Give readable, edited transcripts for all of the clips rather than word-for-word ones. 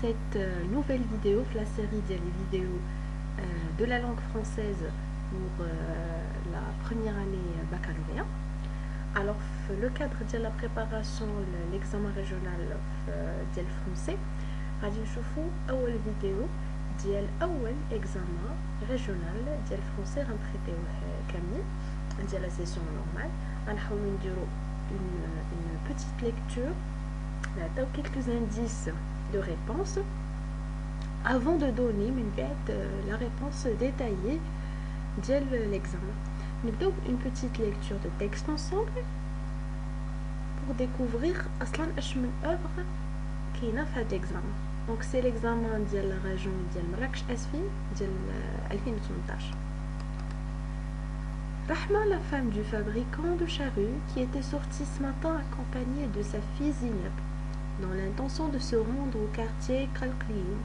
cette nouvelle vidéo, la série des vidéos de la langue française pour la première année baccalauréat. Alors, le cadre de la préparation de l'examen régional du français, غادي نشوفوا أول فيديو ديال أول examen régional ديال الفرنسي غنتريتيوه كامل ديال la session normale. غنحاولوا نديروا une petite lecture, quelques indices de réponse avant de donner la réponse détaillée de l'examen. Donc une petite lecture de texte ensemble pour découvrir أصلا اش من œuvre كاينه في هذا l'examen. Donc c'est l'examen ديال la région ديال مراكش اسفين ديال 2018. Rahma, la femme du fabricant de charrues, qui était sortie ce matin accompagnée de sa fille Zineb, dans l'intention de se rendre au quartier Kalklioum.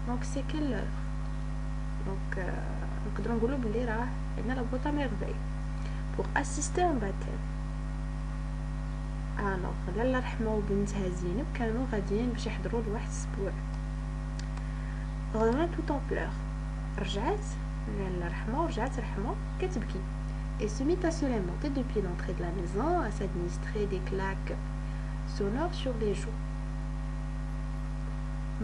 Donc c'est quelle heure? Donc نقدروا نقولوا بلي راه عندنا la boîte à merveille pour assister à un baptême. Alors لاله رحمه وبنتها زينب كانوا غاديين باش يحضروا لواحد الاسبوع. غدوه tout en pleurs. رجعت لاله رحمه ورجعت رحمه كتبكي et se mit à se lamenter depuis l'entrée de la maison, à s'administrer des claques sonores sur les joues.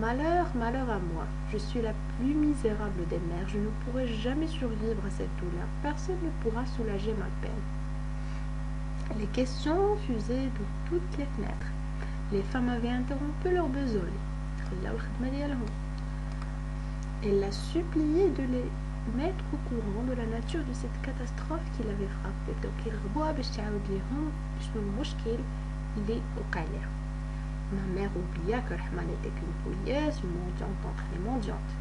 Malheur, malheur à moi, je suis la plus misérable des mères, je ne pourrai jamais survivre à cette douleur, personne ne pourra soulager ma peine. Les questions fusaient de toutes les fenêtres. Les femmes avaient interrompu leur besogne. Elle l'a supplié de les mettre au courant de la nature de cette catastrophe qui l'avait frappé. Donc يرغبوها باش تعاود ليهم شنو المشكل اللي وقع لها. Ma mère oublia que Rahma n'était qu'une pouilleuse, une mendiante entre les mendiantes.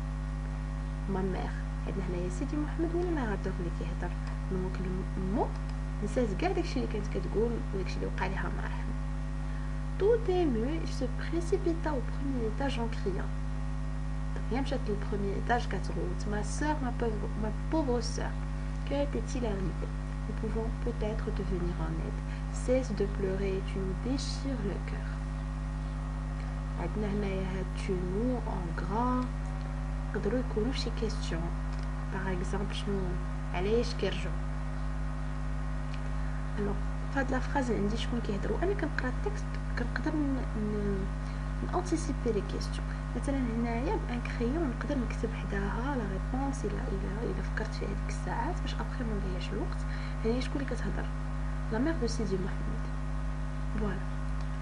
Ma mère, عندنا هنايا سيدي محمد ولا ما غادر اللي كيهضر دونك المو نسات كاع داكشي اللي كانت كتقول وداكشي اللي وقع لها مع رحمة. Tout ému, il se précipita au premier étage en criant. Rien مشات للبروميير étage كتغوت. Ma sœur, ma pauvre sœur, que était-il arrivé? Nous pouvons peut-être te venir en aide. Cesse de pleurer, tu nous déchires le cœur. عندنا هنايا هاد tu nous en gras يقدروا يكونوا شي question. Par exemple شنو علاش كيرجعوا. Alors فهاد لا فراز عندي شكون كيهضروا. انا كنقرا التكست كنقدر نانتيسيبي لي كيستيون. مثلا هنايا بان كريون نقدر نكتب حداها لا ريبونس الا فكرت في هذيك الساعات باش ابخي ما نضيعش الوقت. هنايا شكون اللي كتهضر؟ لا مير دو سيدي محمد. فوالا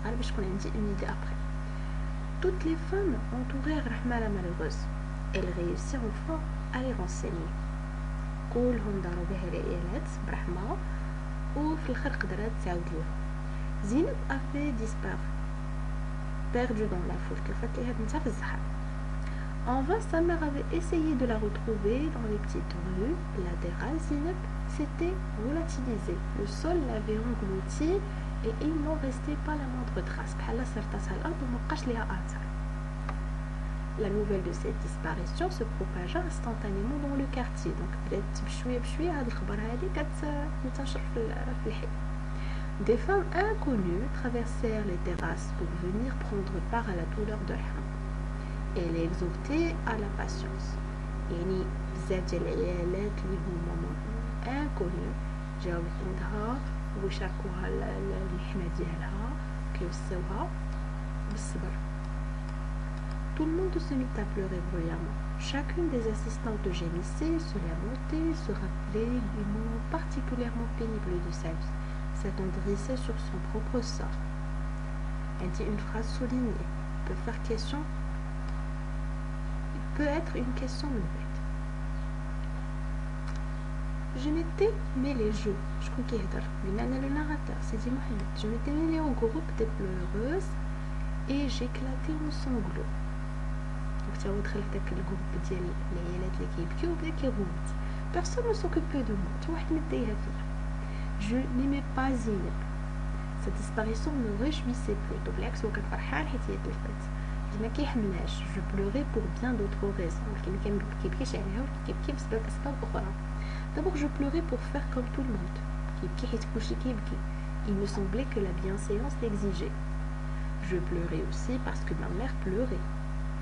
غير باش تكون عندي اون ايدي ابخي. Toutes les femmes entourèrent Rahma la malheureuse. Elle réussit enfin à les renseigner. كلهم داروا بها العيالات برحمة وفي الآخر قدرت تعاود لهم. زينب avait disparu, perdue dans la foule. كيفاش ليها بنتها في الزحام. En vain, sa mère avait essayé de la retrouver dans les petites rues latérales. Zineb s'était volatilisée. Le sol l'avait engloutie et il n'en restait pas la moindre trace. بحال صرتها الأرض ومبقاش ليها آثار. La nouvelle de cette disparition se propagea instantanément dans le quartier. Donc بدات بشويه بشويه هاد الخبر هادي كتنتشر في الحي. Des femmes inconnues traversèrent les terrasses pour venir prendre part à la douleur de Rahma et l'exhorter à la patience. يعني بزاف ديال العيالات اللي هما inconnus جاو عندها ويشاركوها المحنة ديالها كيوصيوها بالصبر. Tout le monde se mit à pleurer bruyamment. Chacune des assistantes gémissait, se lamentait, se rappelait du moment particulièrement pénible de sa vie, s'attendrissait sur son propre sort. Elle dit une phrase soulignée, peut être une question muette. Je m'étais mêlé شكون كيهضر؟ قلنا le narrateur سيدي محمد. Je m'étais mêlé au groupe des pleureuses et j'éclatais en sanglots. Donc تا هو دخل في داك الجروب ديال العيالات اللي كيبكيو وبدا كيغوت. Personne ne s'occupait de moi. حتى واحد ما دايها فيا. Je n'aimais pas Zineb. Sa disparition me réjouissait plutôt. بالعكس هو كان فرحان حيت هي تلفات. ما كيحملهاش. Je pleurais pour bien d'autres raisons. كاين اللي كيبكيش عليها وكيبكي بسبب اسباب اخرى. D'abord, je pleurais pour faire comme tout le monde. Il me semblait que la bienséance l'exigeait. Je pleurais aussi parce que ma mère pleurait.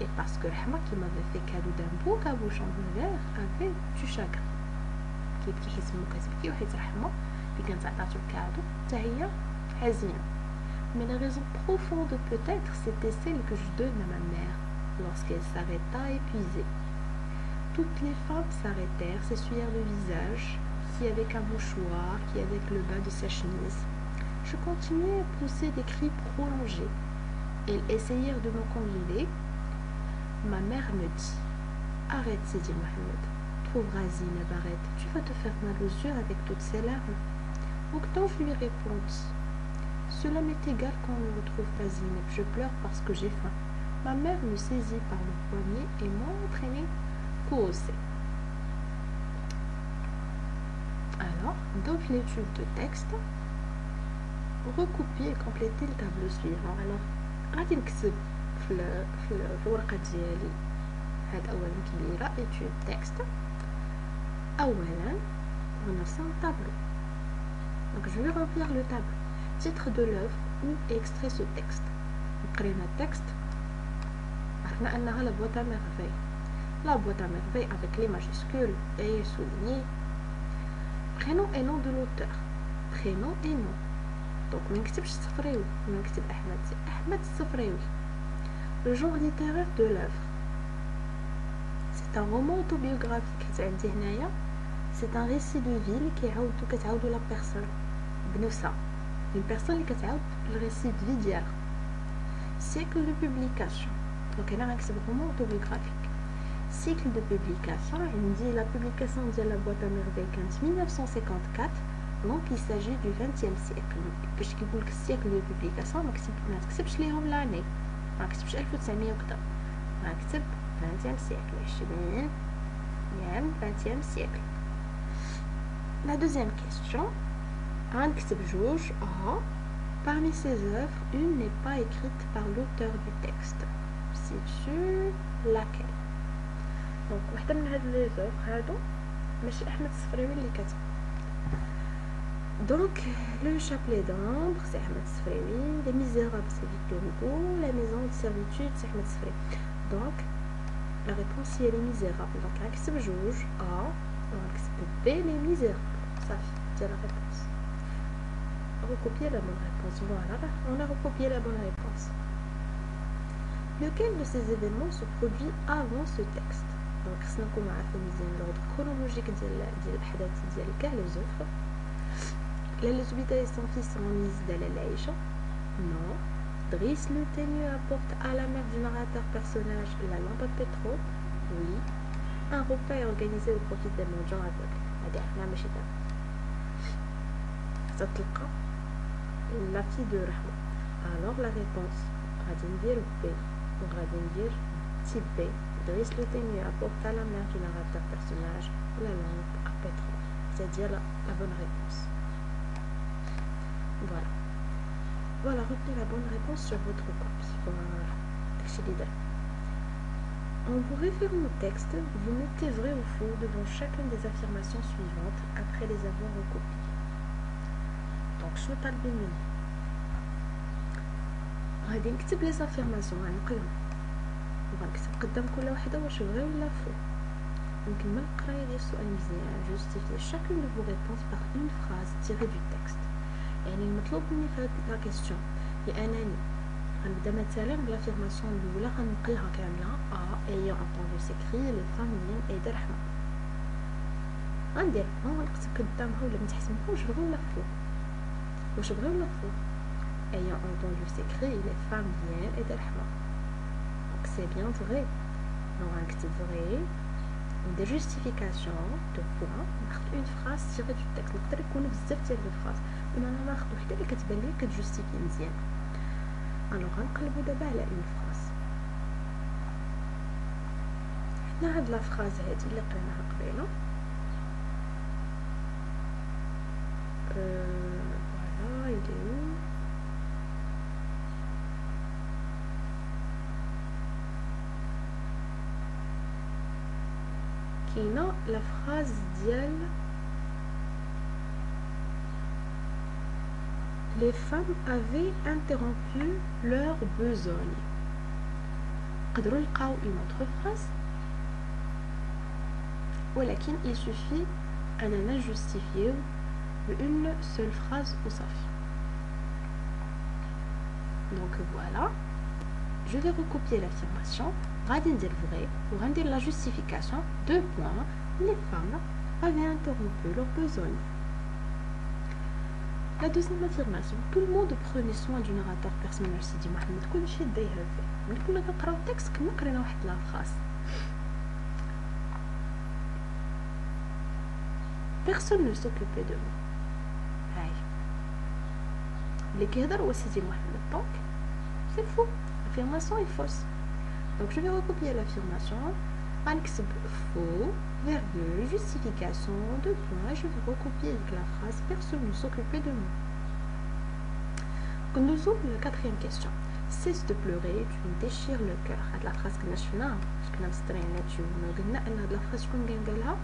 et parce que Rahma qui m'avait fait cadeau d'un beau cabochon vert avait du chagrin. كيبكي حيت مو كتبكي وحيت رحمة اللي كانت عطاتو الكادو حتى هي حزينة. Mais la raison profonde peut-être c'était celle que je donne à ma mère lorsqu'elle s'arrêta épuisée. Toutes les femmes s'arrêtèrent, s'essuyèrent le visage, qui avec un mouchoir, qui avec le bas de sa chemise. Je continuais à pousser des cris prolongés. Elles essayèrent de me consoler. Ma mère me dit « Arrête, Sidi Mohamed. Pauvre Azine, arrête. Tu vas te faire mal aux yeux avec toutes ces larmes. » Octave je lui répondit « Cela m'est égal qu'on ne retrouve pas Zineb. Je pleure parce que j'ai faim. » Ma mère me saisit par le poignet et m'a entraîné causer. Alors, dans l'étude de texte, recopier et compléter le tableau suivant. Alors, غادي نكتب في الورقة ديالي هاد أولا كبيرة étude texte. أولا ونرسم tableau. Donc je vais remplir le tableau. Titre de l'œuvre ou extrait ce texte. قرينا التكست عرفنا أنها la boîte à merveille. La boîte à merveille avec les majuscules et souligné. Prénom et nom de l'auteur. Prénom et nom. Donc ما نكتبش السفريوي، ما نكتب أحمد السفريوي. Le genre littéraire de l'œuvre. C'est un roman autobiographique. عندي هنايا c'est un récit de ville كتعاودو la personne بنفسها. Une personne اللي كتعاود le récit de vie ديالها. Cycle de publication. Donc هنا غنكتب roman autobiographique. Cycle de publication عندي la publication ديال la boîte à merveille كانت 1954. Donc il s'agit du 20e siècle. باش كيقول لك السيكل دو بوبليكاسيون ما تكتبش ليهم لاني، ما كتبش 1900 وكذا، غنكتب 20e siècle 20e siècle. La deuxième question, غنكتب جوج. Parmi ces œuvres, une n'est pas écrite par l'auteur du texte. C'est laquelle? Donc واحدة من هاد لي زوفر هادو ماشي أحمد السفريوي اللي كتب. Donc, le chapelet d'ambre, c'est Ahmed Sfrewi. Les Misérables, c'est Victor Hugo. La maison de servitude, c'est Ahmed Sfrewi. Donc, la réponse, c'est Les Misérables. Donc, on accepte Jouge A, on accepte B, Les Misérables. Ça fait la réponse. Recopier la bonne réponse. Voilà, on a recopié la bonne réponse. Lequel de ces événements se produit avant ce texte? Donc, c'est l'ordre chronologique de l'Ahdath de les œuvres. Les hôpitaux sont fils en mise de la Laïcha. Non. Driss le ténu apporte à la mère du narrateur personnage la lampe à pétrole. Oui. Un repas est organisé au profit des mendiants aveugles. La fille de Rahma. Alors la réponse, Radindir B. Ou Radindir type B. Driss le ténu apporte à la mère du narrateur personnage la lampe à pétrole. C'est-à-dire la bonne réponse. Voilà. Voilà, retenez la bonne réponse sur votre copie. Voilà. En vous référant au texte, vous mettez vrai ou faux devant chacune des affirmations suivantes après les avoir recopiées. Donc, je ne parle pas de mine. غادي نكتب les affirmations غنقلهم وغنكتب قدام كل وحده واش vrai ولا faux. Donc, من القرايه ديال السؤال مزيان justifiez chacune de vos réponses par une phrase tirée du texte. يعني المطلوب مني في هاد لا كيسيون هي انني غنبدا مثلا بالافيرماسيون الاولى غنقلها كامله ayant entendu ces cris les femmes viennent aider رحمة. غندير غنكتب قدامها ولا نتحسبها واش بغي ولا فو واش بغي ولا فو ayant entendu ces cris les femmes viennent aider رحمة. Donc c'est bien vrai. Donc غنكتب vrai. Des justifications de points. ناخذ une phrase tirée du texte. نقدر يكونوا بزاف ديال لي فراز بما انا ناخذ وحده اللي كتبان لي كتجوستيفي مزيان. الوغ غنقلبوا دابا على اون فراز. حنا هاد لا فراز هادي اللي قريناها قبيله فوالا يديروا كاينه لا فراز ديال les femmes avaient interrompu leur besogne. نقدروا نلقاو une autre phrase ولكن il suffit أننا نجوستيفيو بune seule phrase وصافي. Donc voilà, je vais recopier l'affirmation, غادي ندير vrai وغندير la justification. 2 points, les femmes avaient interrompu leur besogne. La deuxième affirmation, tout le monde prenait soin du narrateur personnage Sidi Mohamed. كلشي داير فيه. ملي كنا كنقراو التكست كنا قرينا واحد لا phrase. Personne ne s'occupait de moi. هاي. اللي كيهضر هو سيدي محمد. Donc c'est faux. L'affirmation est fausse. Donc je vais recopier l'affirmation. غنكتب faux, virgule, justification, 2 points. Je vais recopier avec la phrase personne ne s'occupait de moi. Nous ouvrons la 4e question. Cesse de pleurer, tu me déchires le cœur. هاد la phrase كنا شفناها باش كنا مسطرين là-dessus. قلنا ان هاد la phrase شكون كان قالها؟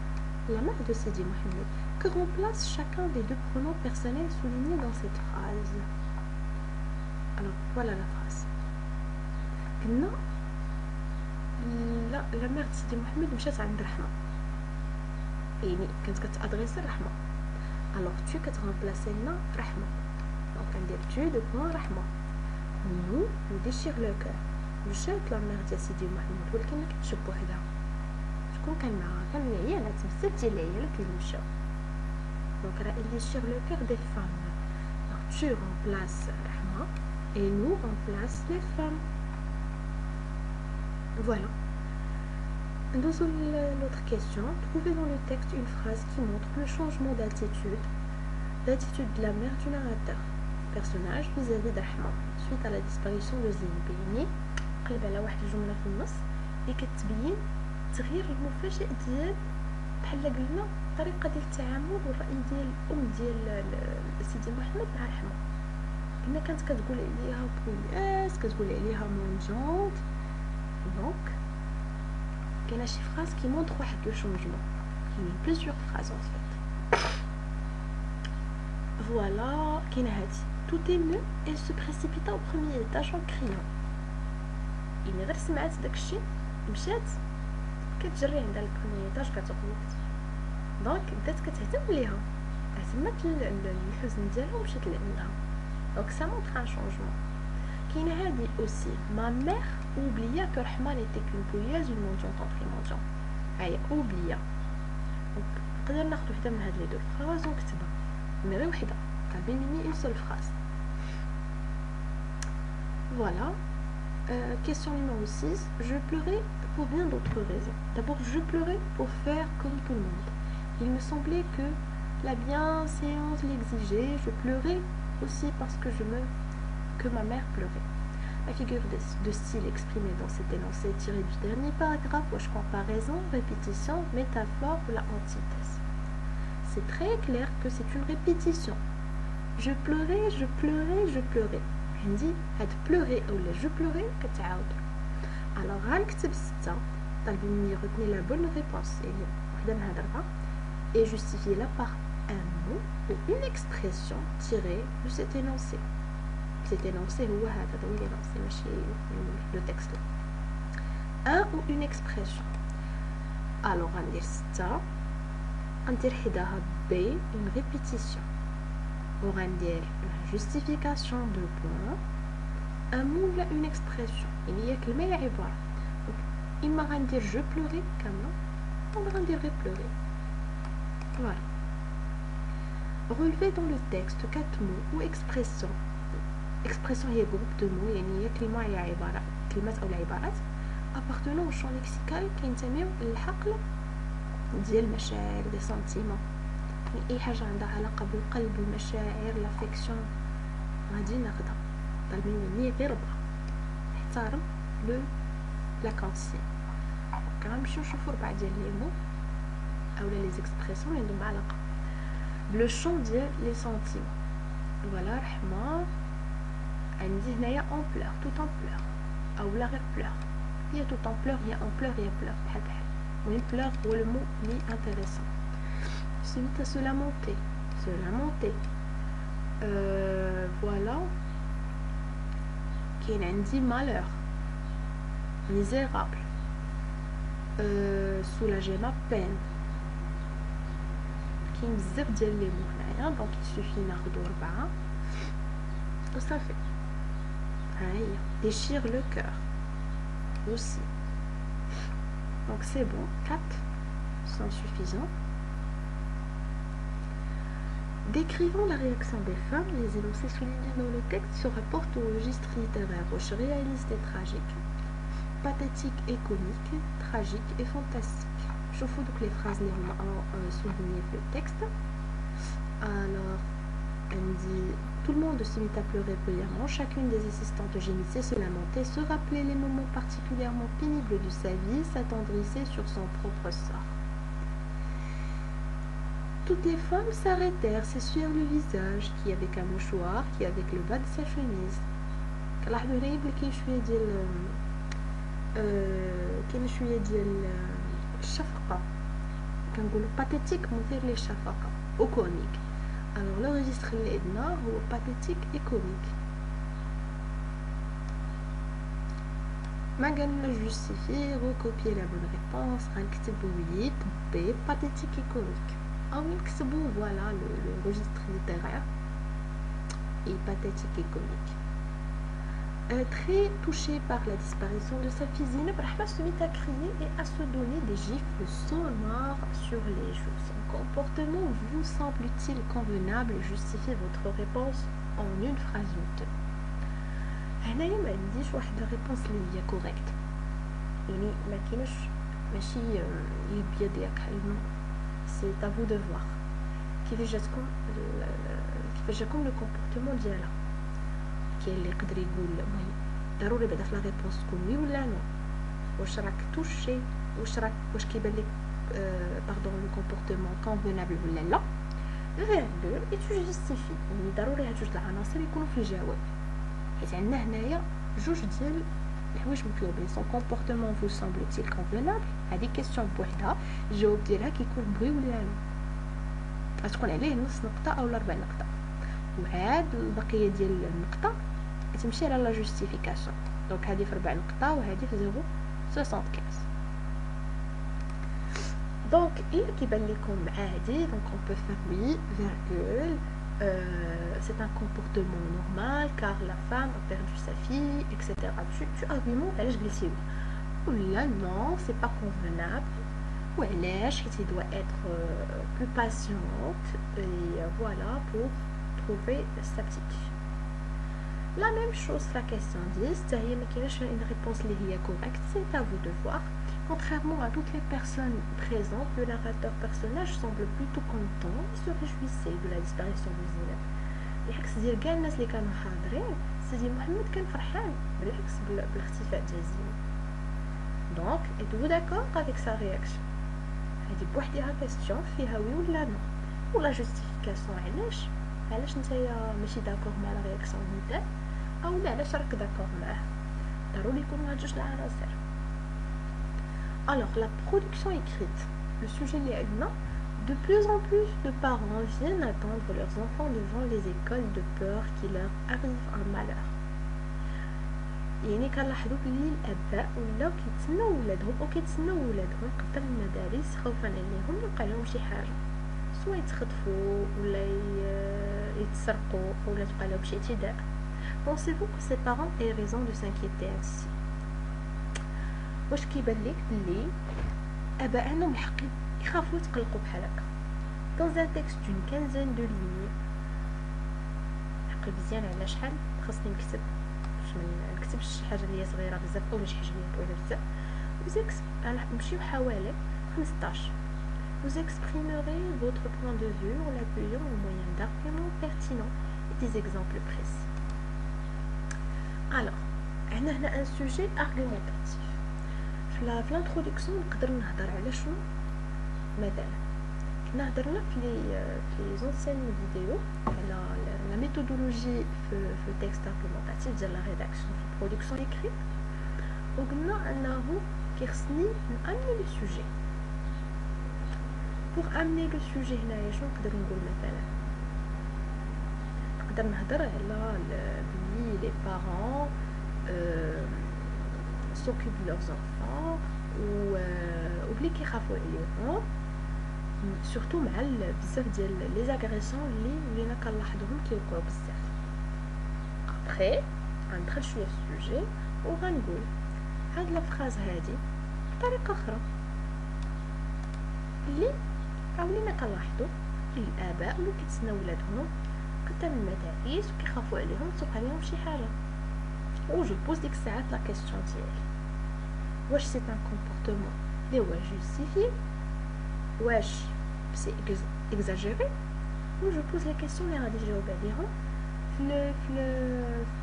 La mère de Sidi Mohamed, que remplace chacun des 2 pronoms personnels soulignés dans cette phrase. Alors, voilà la phrase. قلنا la mère de Sidi Mohamed مشات عند رحمة. يعني كانت كتادريسي رحمة. Alors, tu كتغمبلاسي لنا رحمة. Donc, غندير tu de point رحمة. Nous déchire le cœur. مشات la mère de Sidi Mohamed ولكن ما كانتش بوحدها. شكون كان معاها؟ كان العيالات بزاف ديال العيالات اللي مشاو. Donc راه il déchire le cœur des femmes. Donc tu remplaces Rahma et nous remplace les femmes. Voilà. Dans l'autre question, trouvez dans le texte une phrase qui montre le changement d'attitude de la mère du narrateur personnage vis-à-vis d'Rahma suite à la disparition de Zeyni. قلب على واحد الجملة في النص اللي كتبين تغيير المفاجئ ديال بحال قلنا الطريقه ديال التعامل والراي ديال الام ديال سيدي محمد مع رحمه. قلنا كانت كتقول عليها بوياس، كتقول عليها مونجونت. دونك كاينه شي فراز كي مونطر واحد لو شونجمون، كاينين بليزيور فراز en fait. Voilà, كاينه هادي tout ému elle se précipita au premier étage en criant. يعني غير سمعت داكشي مشات كتجري عندها البروميي ايطاج كتغوت. دونك بدات كتهتم ليها، اهتمت الحزن ديالها ومشات لعندها. دونك سا مونطر ان شونجمون. كاينه هادي اوسي ما مير اوبليا كو رحمه نيتي كون بوياز اون مونجونت اون بريمونجون. هاي اوبليا. دونك نقدر ناخذ وحده من هاد لي دو فراز ونكتبها، مي غير وحده طالبين مني اون سول فراز. فوالا. Question numéro 6. Je pleurais pour bien d'autres raisons. D'abord, je pleurais pour faire comme tout le monde. Il me semblait que la bienséance l'exigeait. Je pleurais aussi parce que ma mère pleurait. La figure de style exprimée dans cet énoncé tiré du dernier paragraphe, wesh comparaison, répétition, métaphore ou la antithèse. C'est très clair que c'est une répétition. Je pleurais, je pleurais, je pleurais. عندي هاد بلوغي اولا جو بلوغي كتعاود. الوغ غنكتب 6 طالبين مني retenir la bonne réponse يعني وحده من هاد 4 et justifier la par un mot ou une expression tirée de cet énoncé. Cet énoncé هو هذا هو l'énoncé ماشي le texte. Un ou une expression. الوغ غندير 6 غندير حداها B une répétition. وغندير la justification de point un mot ولا une expression يعني هي كلمه يا عباره. اما غندير je pleurais كامله ولا غندير غير pleurer. voilà. Relevez dans le texte 4 mots ou expressions. expression هي groupe de mots يعني هي كلمه يا عباره كلمات او العبارات appartenant au champ lexical كينتميو للحقل ديال المشاعر دي سنتيمون. اي حاجه عندها علاقه بالقلب والمشاعر لافيكسيون غادي ناخدها. طالبين مني غير 4 احترم لو لا كونسي. غنمشيو نشوفو 4 ديال لي مو اولا لي زيكسبريسيون اللي عندهم علاقه بلو شون ديال لي سنتيمون. فوالا رحمه عندي هنايا اون بلور توت اون بلور اولا غير بلور هي توت اون بلور هي اون بلور هي بلور بحال بحال. المهم بلور هو المو لي انتريسون. Suite à se lamenter, voilà. كاين عندي malheur misérable, soulager ma peine. كاين بزاف ديال لي مو هنايا دونك يسوفي ناخدو 4 وصافي. ها هي déchire le cœur aussi. Donc c'est bon, 4 sont suffisants. Décrivant la réaction des femmes, les énoncés soulignés dans le texte se rapportent au registre littéraire, roche réaliste et tragique, pathétique et comique, tragique et fantastique. Je vous donc les phrases soulignées le texte. Alors, elle me dit tout le monde se mit à pleurer bruyamment, chacune des assistantes gémissait, se lamentait, se rappelait les moments particulièrement pénibles de sa vie, s'attendrissait sur son propre sort. Toutes les femmes s'arrêtèrent, s'essuyèrent le visage, qui avec un mouchoir, qui avec le bas de sa chemise. كنلاحظوا هنا بلي كاين شويه ديال الشفقه، كنقولوا باتيتيك مثير للشفقه او كوميك. alors le registre اللي عندنا هو باتيتيك اي كوميك. ما قالنا جوستيفي recopier la bonne réponse، غنكتبوا وي طبي باتيتيك اي كوميك، او نكتبوا voilà le registre littéraire et pathétique et comique. Très touchée par la disparition de sa fille, Brahma se mit à crier et à se donner des gifles sonores sur les joues. Son comportement vous semble-t-il convenable et justifie votre réponse en une phrase ou deux. هنايا ما عنديش واحد الريبونس اللي هي كوريكت، يعني ما كاينش ماشي يبيض ياك حلو، سي à vous de voir كيفاش جاتكم لو كومبورتمون ديالها. كاين اللي يقدر يقول المهم ضروري بعدا في لا ريبونس تكون وي ولا نو، واش راك توشي، واش كيبان لك باردون لو كومبورتمون كونفينابل ولا لا. فيربو اي تو جوستيفي، يعني ضروري هاد جوج العناصر يكونوا في الجواب، حيت عندنا هنايا جوج ديال الحوايج مطلوبين. سون كومبورتمون فو سامبل-تيل كونفينابل، هذه كيسيون بوحدها الجواب ديالها كيكون وي ولا نو، غتكون عليه نص نقطه او 4 نقطه، وهاد البقيه ديال النقطه تمشي على لا جوستيفيكاسيون. دونك هذه في 4 نقطه وهذه في 0.75. دونك الا كيبان لكم عادي دونك اون بو فير وي فيرغول c'est un comportement normal car la femme a perdu sa fille, etc. Tu arguments علاش قلتي وي ولا non c'est pas convenable وعلاش حيت il doit être plus patiente et voilà pour trouver sa petite fille. La même chose la question 10, حتى هي ما كايناش une réponse اللي هي correcte, c'est à vous de voir. Contrairement à toutes les personnes présentes, le narrateur personnage semble plutôt content et se réjouissait de la disparition de Zineb. بالعكس ديال كاع الناس اللي كانوا حاضرين سيدي محمد كان فرحان بالعكس بالاختفاء ديال زينب. Donc, êtes-vous d'accord avec sa réaction؟ هذه بوحدها كاستيون فيها وي ولا نو، ولا جوستيفيكاسيون علاش نتايا ماشي داكور مع لا رياكسيون ديال او لا علاش راك داكور معاه. ضروري يكونوا هاد جوج العناصر. Alors, la production écrite, le sujet اللي عندنا de plus en plus de parents viennent attendre leurs enfants devant les écoles de peur qu'il leur arrive un malheur. يعني كنلاحظوا بلي الاباء ولاو كيتسناو ولادهم او كيتسناو ولادهم قدام المدارس خوفا عليهم يوقع لهم شي حاجه، سواء يتخطفوا ولا يتسرقوا ولا تبقى لهم شي اعتداء. Pensez-vous que ces parents aient raison de s'inquiéter ainsi؟ واش كيبان لك بلي اباء عندهم الحق يخافوا يتقلقوا بحال هكا؟ Dans un texte d'une quinzaine de lignes، عقل مزيان على شحال خاصني نكتب باش ما نكتبش شي حاجه اللي هي صغيره بزاف او شي حاجه اللي هي طويله بزاف. نمشيو حوالي 15. Vous exprimerez votre point de vue en l'appuyant au moyen d'arguments pertinents et des exemples précis. Alors, عندنا هنا un sujet argumentatif. في l'introduction نقدر نهضر على شنو؟ مثلا كنا هضرنا في لي زونسيان فيديو على لا ميثودولوجي في التكست argumentatif ديال لا ريداكسيون في البرودكسيون ايكريت، وقلنا انه كيخصني نامني لو سوجي. pour amener le sujet هنايا شنو نقدر نقول؟ مثلا نقدر نهضر على بلي لي بارون s'occupent de leurs enfants وبلي كيخافوا عليهم surtout مع بزاف ديال لي زاغريسيون اللي ولينا كنلاحظوهم كيوقعوا بزاف. ابري غندخل شويه في السوجي وغنقول هاد لا فراز هادي بطريقه اخرى اللي ولينا كنلاحظوا الاباء اللي كيتسناو ولادهم قدام المدارس وكيخافوا عليهم توقع لهم شي حاجه و جو بوز ديك الساعات لا كيسيون ديالي واش سي ان كومبورتمون اللي هو جوستيفي واش سي اكزاجيري و جو بوز لا كيسيون اللي غادي نجاوب عليهم في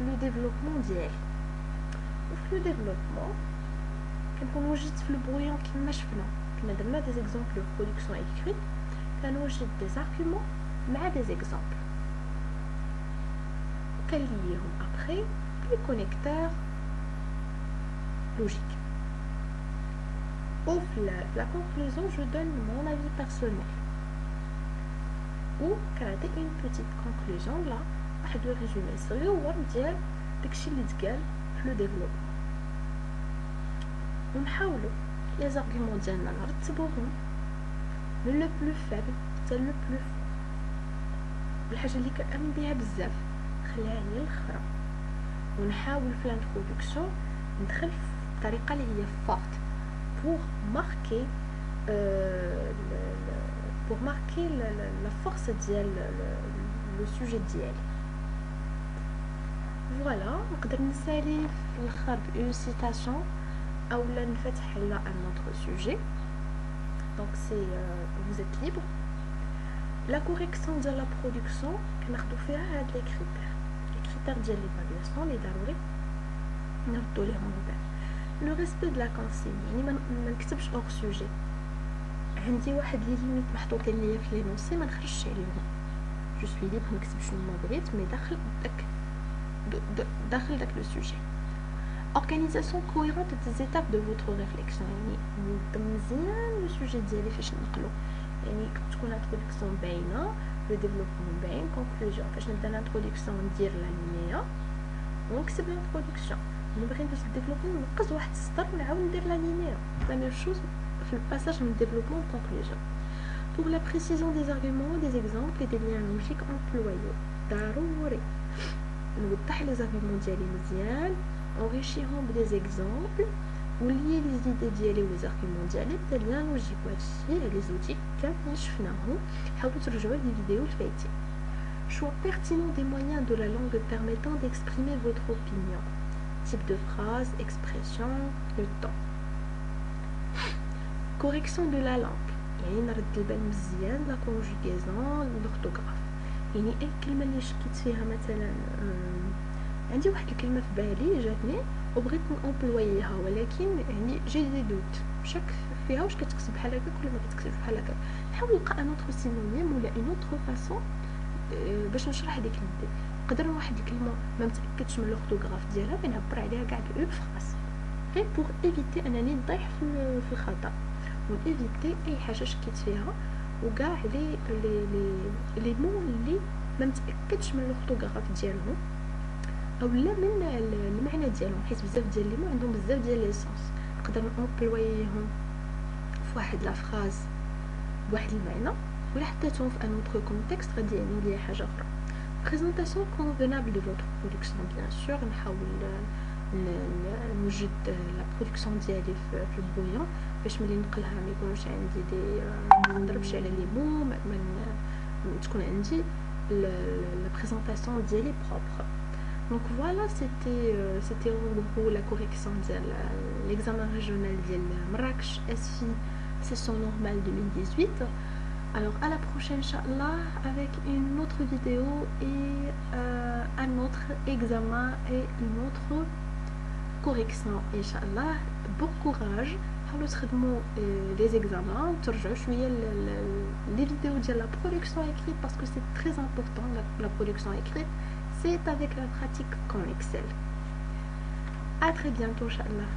لو ديفلوبمون ديالي. وفي لو ديفلوبمون كنكون وجدت في البرويون كما شفنا كنا درنا دي زيكزامبل دو برودكسيون ايكريت كنوجد دي زارغومون مع دي زيكزامبل وكنليهم ابري لي كونيكتور لوجيك. Au la conclusion, je donne mon avis personnel. Ou كنعطي une petite conclusion là, واحد لو ريزومي صغيور ديال داكشي اللي تقال في لو ديفلوبمون. ونحاولوا لي زارغومون ديالنا نرتبوهم من لو بلو فابل حتى لو بلو فور. الحاجه اللي كنامن بها بزاف خليها هي الاخرى. ونحاول في الانترودكسيون ندخل بطريقه اللي هي فورت pour marquer la force ديال le sujet ديالي. فوالا نقدر نسالي في الاخر بأون سيتاسيون اولا نفتح على ان autre sujet. Donc c'est vous êtes libre. La correction de la production كناخدو فيها هاد لي كريتير ديال ليفالواسيون لي ضروري نردو ليهم من بعد. لو ريسبي دو لا كونسيغ يعني ما نكتبش اور سوجي. عندي واحد لي ليميت محطوطين ليا في لي نونسي ما نخرجش عليهم. جو سوي ليبر نكتب شنو ما بغيت مي داخل داك لو سوجي. Organisation cohérente des étapes de votre réflexion يعني ننظم مزيان لو سوجي ديالي فاش نقلو يعني تكون انتروداكسيون باينه لو ديفلوبمون باين كونكلوجن فاش نبدا الانتروداكسيون ندير لا لينيا ونكتب الانتروداكسيون نبغي ندوز للديفلوبمون نقص واحد السطر ونعاود ندير لا لينيا لا ميم شوز في الباساج من الديفلوبمون كونكلوجن. Pour la précision des arguments, des exemples et des liens logiques employés ضروري نوضح لي زارغومون ديالي مزيان enrichirهم بدي زيكزامبل ولي لي زيدي ديالي و زارغومون ديالي بدا ليان لوجيك. وهادشي لي زوتي كاملين شفناهم حاولوا ترجعوا لي فيديو الفايتين. Choix pertinent des moyens de la langue permettant d'exprimer votre opinion. Type de phrase, expression, le temps. Correction de la langue يعني نرد البال مزيان لا كونجوغيزون لورتوغراف يعني اي كلمه اللي شكيت فيها مثلا عندي واحد الكلمه في بالي جاتني وبغيت نومبلوييها ولكن يعني جي دي دوت شك فيها واش كتكتب بحال هكاك ولا ما كتكتبش بحال هكاك. نحاول نلقى ان اوتر سينونيم ولا ان اوتر فاصون باش نشرح ديك اليدي. نقدر واحد الكلمه ما متاكدش من لورتوغراف ديالها بنعبر عليها كاع بأون فراس غير بوغ ايفيتي انني نطيح في الخطا ونيفيتي اي حاجه شكيت فيها وكاع لي مو اللي ما متاكدش من لورتوغراف ديالهم اولا من المعنى ديالهم حيت بزاف ديال لي مو عندهم بزاف ديال لي سونس نقدر نومبلوييهم في واحد لا فراز بواحد المعنى ولا حطيتهم في ان اوتر كونتكست غادي يعني ليا حاجه اخرى. بريزونطاسيون كونفينابل دو فوتر برودكسيون بيان سور نحاول نوجد لا برودكسيون ديالي في البويون باش ملي نقلها ما يكونوش عندي دي ما نضربش على لي مو تكون عندي لا بريزونطاسيون ديالي بروبر. Donc voilà, c'était en gros la correction de l'examen régional de Marrakech SFI session normale 2018. Alors à la prochaine Inch'Allah avec une autre vidéo et un autre examen et une autre correction Inch'Allah. Bon courage. حاولوا تخدموا les examens ترجعوا شويه les vidéos de la production écrite parce que c'est très important la production écrite. C'est avec la pratique qu'on excelle. À très bientôt, Inch'Allah.